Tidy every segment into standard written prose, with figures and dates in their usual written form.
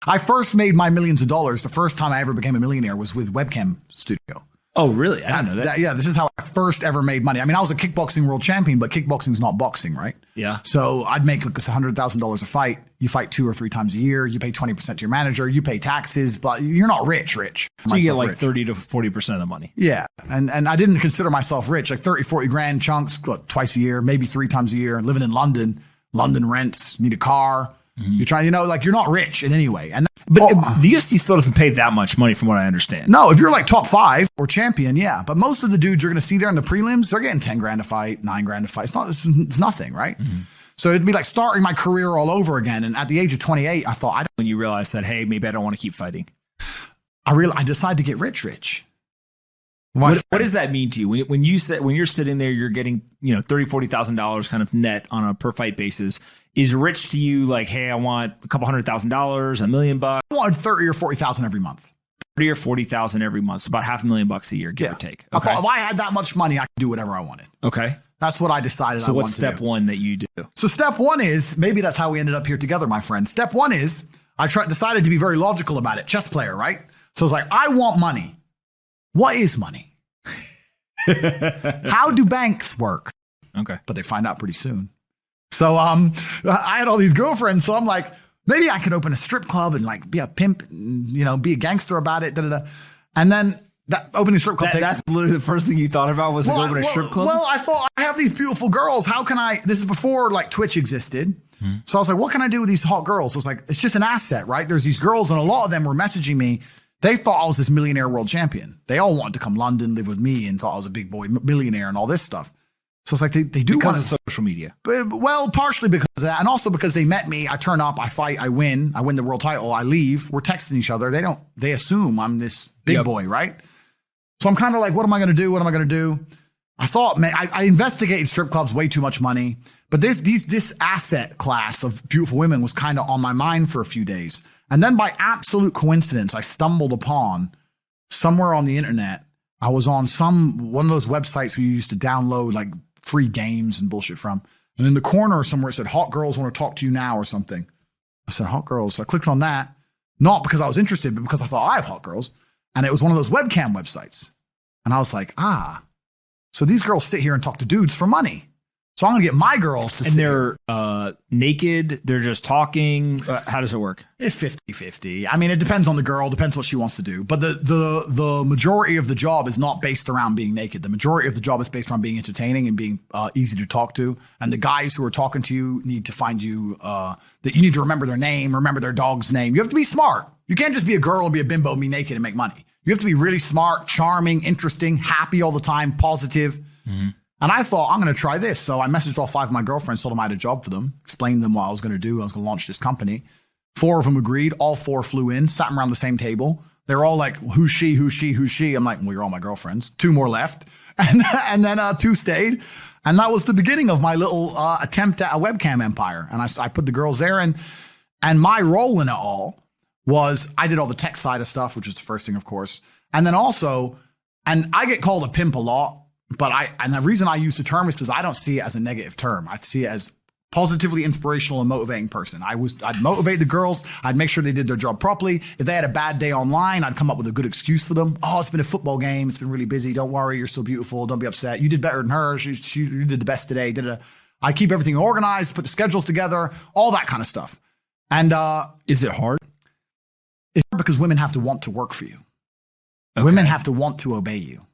I first made my millions of dollars. The first time I ever became a millionaire was with Webcam Studio. Oh, really? I didn't know that. Yeah, this is how I first ever made money. I mean, I was a kickboxing world champion, but kickboxing's not boxing, right? Yeah. So I'd make like $100,000 a fight. You fight 2 or 3 times a year. You pay 20% to your manager. You pay taxes, but you're not rich. So you get like 30 to 40% of the money. Yeah. And I didn't consider myself rich, like 30, 40 grand chunks, twice a year, maybe 3 times a year, living in London. London rents, need a car. You're trying, you're not rich in any way. But the UFC still doesn't pay that much money from what I understand. No, if you're like top 5 or champion, yeah. But most of the dudes you're going to see there in the prelims, they're getting 10 grand a fight, 9 grand a fight. It's nothing, right? So it'd be like starting my career all over again. And at the age of 28, I thought, when you realized that, hey, maybe I don't want to keep fighting. I decided to get rich. What does that mean to you? When you're sitting there, you're getting, $30,000, $40,000 kind of net on a per fight basis. Is rich to you like, hey, I want a couple $100,000, $1 million? I wanted 30 or 40,000 every month. 30 or 40,000 every month. So about $500,000 a year, give or take. Okay. I thought if I had that much money, I could do whatever I wanted. Okay. That's what I decided. So what's step one that you do? So step one is, maybe that's how we ended up here together, my friend. Step one is I decided to be very logical about it. Chess player, right? So it's like, I want money. What is money? How do banks work? Okay. But they find out pretty soon. So I had all these girlfriends. So I'm like, maybe I could open a strip club and like be a pimp, and, be a gangster about it. And then that opening a strip club. That's literally the first thing you thought about was open a strip club? Well, I thought I have these beautiful girls. How can this is before like Twitch existed. So I was like, what can I do with these hot girls? I was like, it's just an asset, right? There's these girls and a lot of them were messaging me. They thought I was this millionaire world champion. They all wanted to come London, live with me, and thought I was a big boy millionaire and all this stuff. So it's like they do because of social media. Well, partially because of that, and also because they met me. I turn up, I fight, I win the world title, I leave. We're texting each other. They assume I'm this big boy, right? So I'm kind of like, what am I going to do? What am I going to do? I thought, man, I investigated strip clubs, way too much money. But this asset class of beautiful women was kind of on my mind for a few days. And then by absolute coincidence, I stumbled upon somewhere on the internet. I was on one of those websites where you used to download like free games and bullshit from. And in the corner somewhere it said, hot girls want to talk to you now or something. I said, hot girls. So I clicked on that, not because I was interested, but because I thought I have hot girls. And it was one of those webcam websites. And I was like, so these girls sit here and talk to dudes for money. So I'm going to get my girls to sit here. And they're naked. They're just talking. How does it work? It's 50-50. I mean, it depends on the girl, depends what she wants to do. But the majority of the job is not based around being naked. The majority of the job is based around being entertaining and being easy to talk to. And the guys who are talking to you need to find you, that you need to remember their name, remember their dog's name. You have to be smart. You can't just be a girl and be a bimbo and be naked and make money. You have to be really smart, charming, interesting, happy all the time, positive. Mm-hmm. And I thought, I'm going to try this. So I messaged all 5 of my girlfriends, told them I had a job for them, explained to them what I was going to do. I was going to launch this company. 4 of them agreed. All 4 flew in, sat them around the same table. They're all like, who's she, who's she, who's she? I'm like, well, you're all my girlfriends. 2 more left. And then 2 stayed. And that was the beginning of my little attempt at a webcam empire. And I put the girls there. And my role in it all was I did all the tech side of stuff, which is the first thing, of course. And then also, and I get called a pimp a lot. But and the reason I use the term is because I don't see it as a negative term. I see it as positively inspirational and motivating person. I'd motivate the girls. I'd make sure they did their job properly. If they had a bad day online, I'd come up with a good excuse for them. Oh, it's been a football game. It's been really busy. Don't worry. You're still beautiful. Don't be upset. You did better than her. You did the best today. I keep everything organized, put the schedules together, all that kind of stuff. And is it hard? It's hard because women have to want to work for you. Okay. Women have to want to obey you.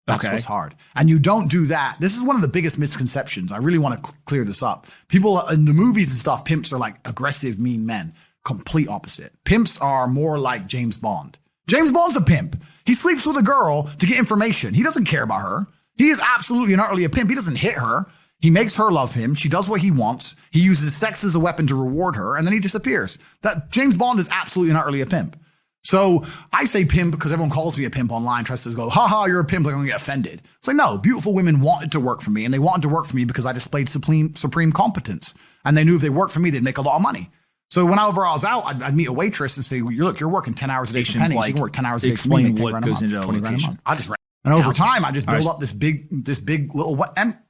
That's what's hard. And you don't do that. This is one of the biggest misconceptions. I really want to clear this up. People in the movies and stuff, pimps are like aggressive, mean men. Complete opposite. Pimps are more like James Bond. James Bond's a pimp. He sleeps with a girl to get information. He doesn't care about her. He is absolutely and utterly a pimp. He doesn't hit her. He makes her love him. She does what he wants. He uses sex as a weapon to reward her, and then he disappears. That James Bond is absolutely and utterly a pimp. So I say pimp because everyone calls me a pimp online, tries to go, haha, you're a pimp, like I'm gonna get offended. It's like, no, beautiful women wanted to work for me, and they wanted to work for me because I displayed supreme competence. And they knew if they worked for me, they'd make a lot of money. So whenever I was out, I'd meet a waitress and say, well, you're working 10 hours a day for pennies. Like, you can work 10 hours a day for me, make 10 grand a month, 20 grand a month. I just and over time, I just built up this big little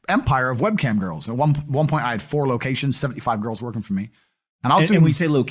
empire of webcam girls. At one point, I had 4 locations, 75 girls working for me. And I was doing. And we say location,